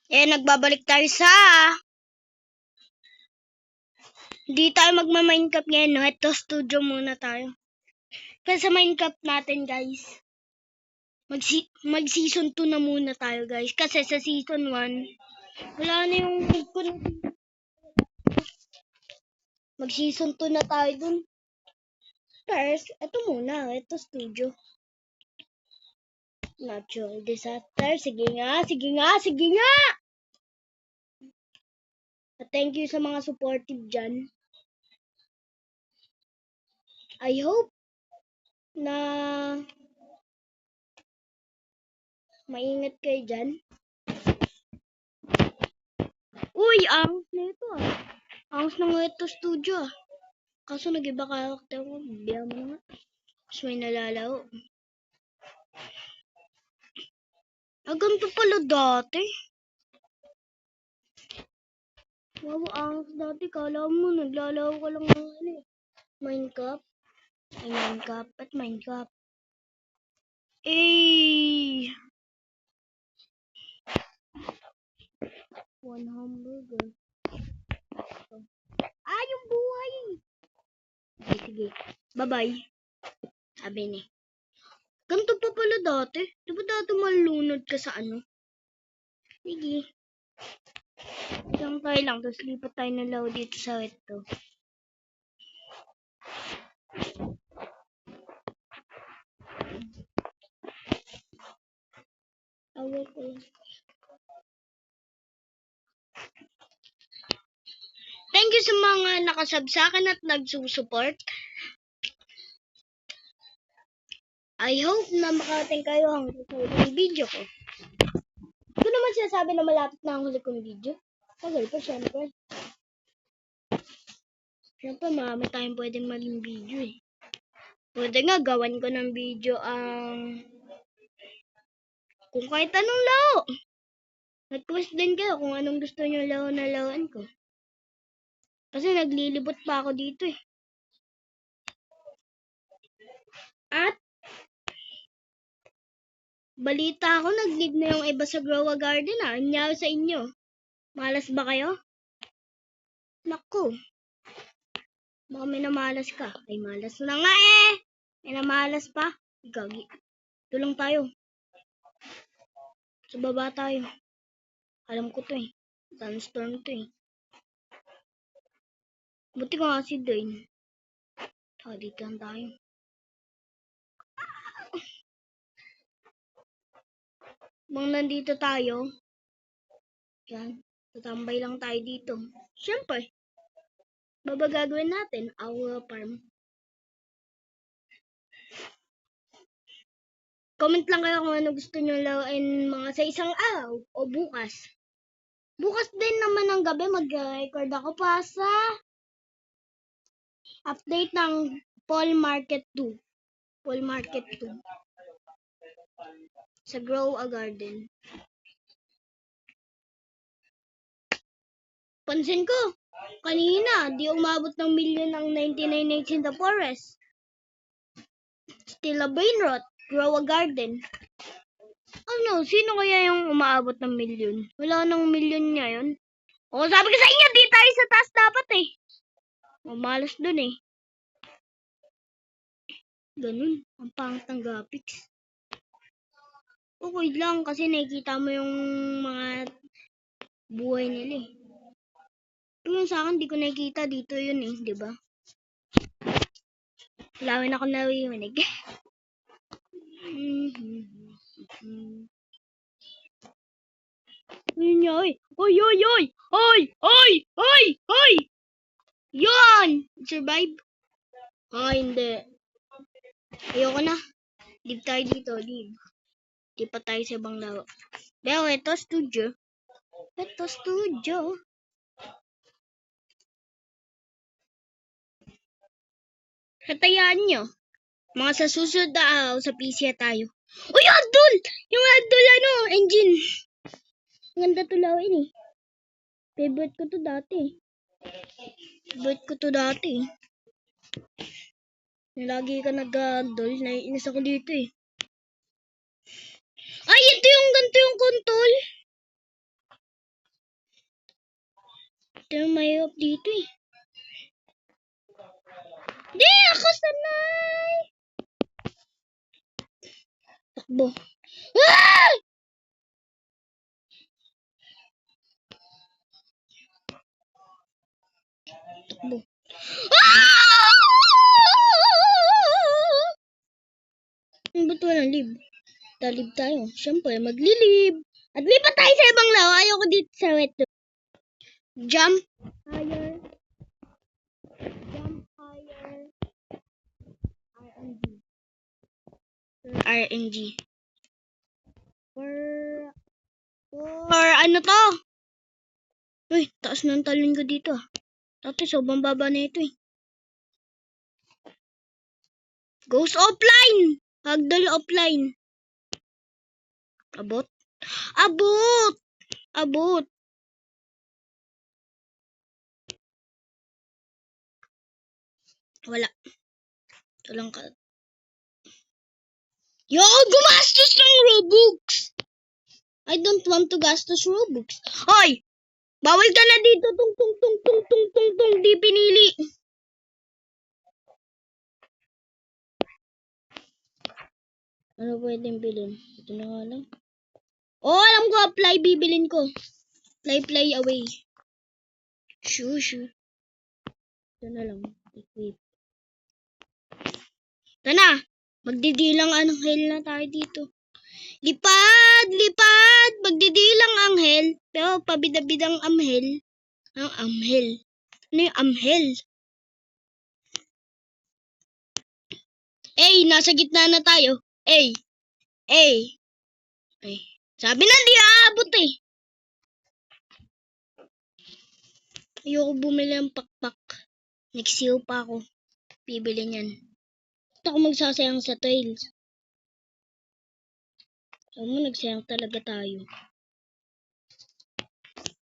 Nagbabalik tayo sa... Hindi tayo magma-Minecraft ngayon, no? Ito, studio muna tayo. Kasi sa Minecraft natin, guys, mag-season 2 na muna tayo, guys. Kasi sa season 1, wala na yung... Mag-season 2 na tayo dun. First, ito muna. Ito, studio. Natural disaster. Sige nga, sige nga, sige nga! Thank you sa mga supportive dyan. I hope na maingat kayo dyan. Uy, angas na ito ah. Angas na nga ito studio ah. Kaso nag-iba karakter ko. Biya mo na nga. Mas may nalalaro. Ganito pala dati. Wow, angas dati. Kala mo naglalaro ka lang ng ano eh. Minecraft. Ay, Minecraft at Minecraft. Eh. One hamburger. Yung buhay. Sige. Bye-bye. Sabi ni. Ganito pa pala dati. Di ba dati malunod ka sa ano? Sige. Isang tayo lang. Tapos lipat tayo ng lao dito sa ito. Awal ko lang. Thank you sa mga nakasub sa akin at nagsusupport. I hope na makarating kayo hanggang sa huling video ko. Ito naman sinasabi na malapit na ang huli kong video. Tagal pa syempre. Syempre marami tayong pwedeng maging video eh. Pwede nga gawan ko ng video ang kung kahit anong laro. Nag-post din kayo kung anong gusto nyo laro na laruan ko. Kasi naglilibot pa ako dito eh. At balita ako nag-live na yung iba sa Grow a Garden ah. Anyari sa inyo? Malas ba kayo? Naku. Baka may namalas ka. Ay malas na nga eh. May namalas pa. Gagi. Tulong tayo. Sa baba tayo. Alam ko to eh. Sunstorm to eh. Buti ko nga si Dwayne. Dito lang tayo. Bang nandito tayo. Yan. Tatambay lang tayo dito. Siyempre. Baba gagawin natin. Our farm. Comment lang kayo kung ano gusto nyo laruin mga sa isang araw o bukas. Bukas din naman ng gabi mag-record ako pa sa update ng Fall Market 2. Fall Market 2. Sa Grow a Garden. Pansin ko, kanina, di umabot ng milyon ang 99 Nights in the Forest. Still a brain rot. Grow a Garden. Ano, sino kaya yung umaabot ng milyon? Wala nang milyon ngayon. O, sabi ko sa inyo, di tayo sa taas dapat eh. Malas dun eh. Ganun, ang pangit ng graphics. Okay lang kasi nakikita mo yung mga buhay nila eh. Pero yung sa akin, di ko nakikita dito yun eh, di ba? Lawin ako narinig. Yun niya, oy! Oy, oy, oy! Oy! Oy! Oy! Oy! Yun! Survive? Hindi. Ayoko na. Leave tayo dito, leave. Di pa tayo sa ibang laro. Pero ito studio. Ito studio. Katayaan nyo. Mga sa susunod na araw sa PC tayo. Uy, Abdul! Yung Abdul engine. Ganda to lawin eh. Favorite ko to dati. Lagi ka nag-Abdul. Naiinis ako dito eh. Ay, ito yung ganito yung control. Ito yung mahirap dito eh. Di ako sanay! Takbo. Ah! Takbo. Ah! Ba't walang lib? Talib tayo. Siyempre, maglilib. At lipat tayo sa ibang laro. Ayoko dito sa wet. Jump higher. Jump higher. RNG. RNG. For ano to? Uy, taas ng talon ko dito ah. Dati sobrang baba na ito eh. Goes offline! Hagdal offline. Abot? Abot! Abot! Wala. Walang ka. Yo, gumastos ng Robux! I don't want to gastos Robux. Hoy! Bawal ka na dito. Tung. Di pinili. Ano pwedeng bilhin? Ito na nga lang. Oh, alam ko. Apply. Bibilin ko. Play away. Shoo. Ito na lang. Equip. Ito na. Magdidilang anghel na tayo dito. Lipad. Magdidilang anghel. Pero pabidabidang amhel. Ang amhel. Ano yung amhel? Nasa gitna na tayo. Ay. Sabi na di aabot eh. Ayoko bumili ng pakpak. Next year pa ako. Bibili niyan. Ito ako magsasayang sa tiles. Nagsayang talaga tayo.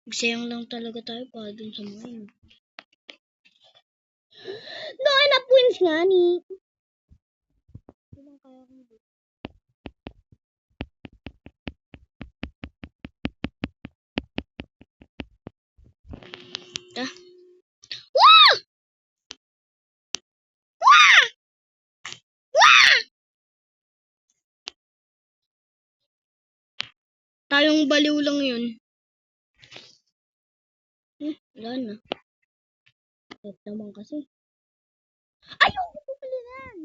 Nagsayang lang talaga tayo para dun sa mine. No, enough wins nga ni. Ilang kaya kong dito. Wah! Tayong baliw lang yun. Wala na. Wait naman kasi. Ayoko bumili yan!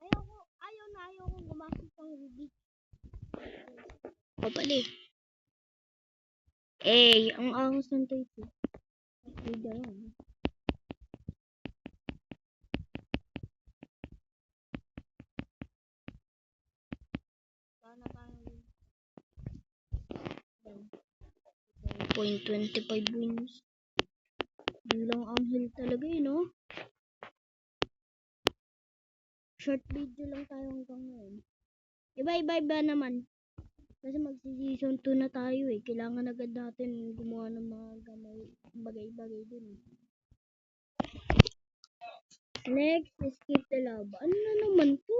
Ayoko gumastos ng Rubik. Pabali. Ang angas ng tape. Hindi yan. Sana tayo. 0.25 wins. Bilang anghel talaga no? Short video lang tayo hanggang ngayon. Iba naman. Kasi magsi-season 2 na tayo eh. Kailangan agad natin gumawa ng mga bagay-bagay din. Next, skip the lava. Ano na naman to?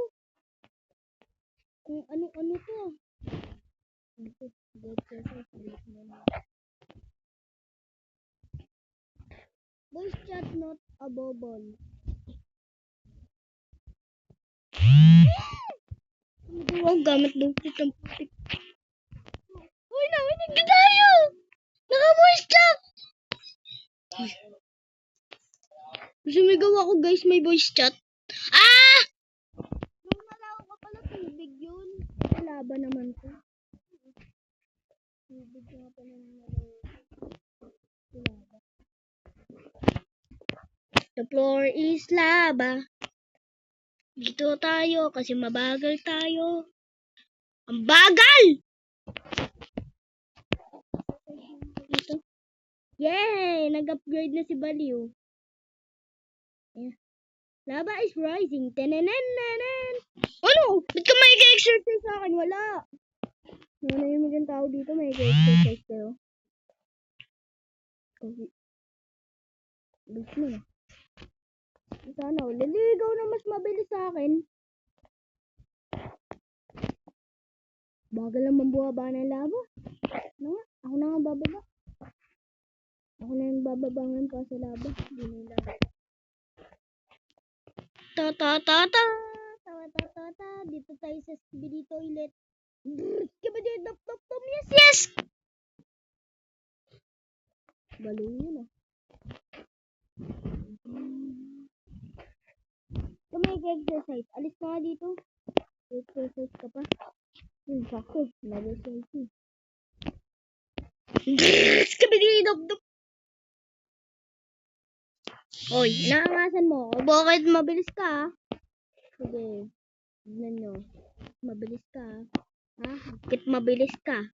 Kung ano-ano to. Voice chat not a bubble. Huwag gamit bukit ng putik. Uy, nawinig na tayo! Naka-voice chat! Sumigaw ako guys, may voice chat. Ah! Nung nalaw ka pala, tubig yun. Laba naman to. Tubig nga pala nung nalaw. Laba. The floor is lava. Dito tayo kasi mabagal tayo. Ang bagal! Dito. Yay! Nag-upgrade na si Baliw. Yeah. Lava is rising. Tenenenenen! Ano? Ba't ka may exercise sa akin? Wala. Ano yung mga tao dito may exercise kayo? Bilis mo na. Sana, liligaw na mas mabilis sa akin. Bagal naman buwaba ng lava. Ano nga? Ako na nga bababa. Ako na yung bababangan pa sa laba. Hindi nila. Ta ta ta ta. Ta. Dito tayo sa Skibidi Toilet. Skibidi dop dop dop. Yes, yes! Balo yun ah. Mag-exercise. Alis ka nga dito. Exercise ka pa. Sakto. Nag-selfie. Skibidi dop dop. Oy, naangasan mo. Bakit mabilis ka? Sige. Tignan nyo. Mabilis ka. Ha? Bakit mabilis ka?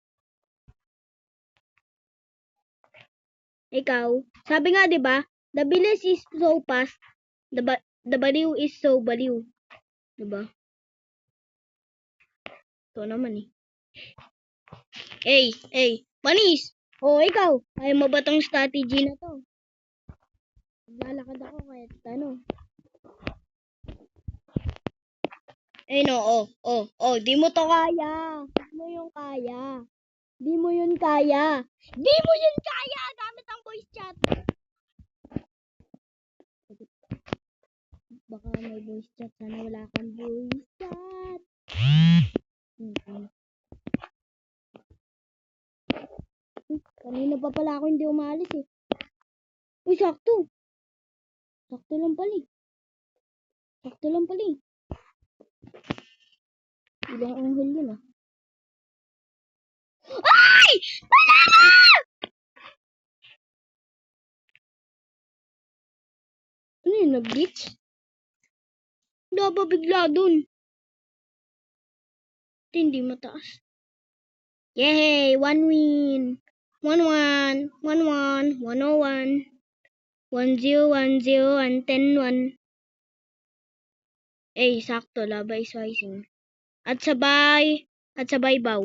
Ikaw, sabi nga 'di ba? The bilis is so fast. The baliw is so baliw. 'Di ba? Ito naman eh. Hey, Panis. Oh, ikaw. Ayaw mo ba tong strategy na to? Naglalakad ako kahit ano. Eh no, di mo to kaya. Di mo yung kaya. Di mo yun kaya. Di mo yun kaya gamit ang voice chat. Baka may voice chat. Sana wala kang voice chat. Kanina pa pala ako hindi umalis eh. Uy, sakto. Sakto lang pala eh. Ilang anghel yun ah. Ay! Wala ka! Ano yun, nag-glitch? Dapat bigla dun. Hindi mataas. Yay! 1 win! 1-1, 1-1, 101, 1010, and 10-1. Eh, sakto, laba is rising. At sabay baw.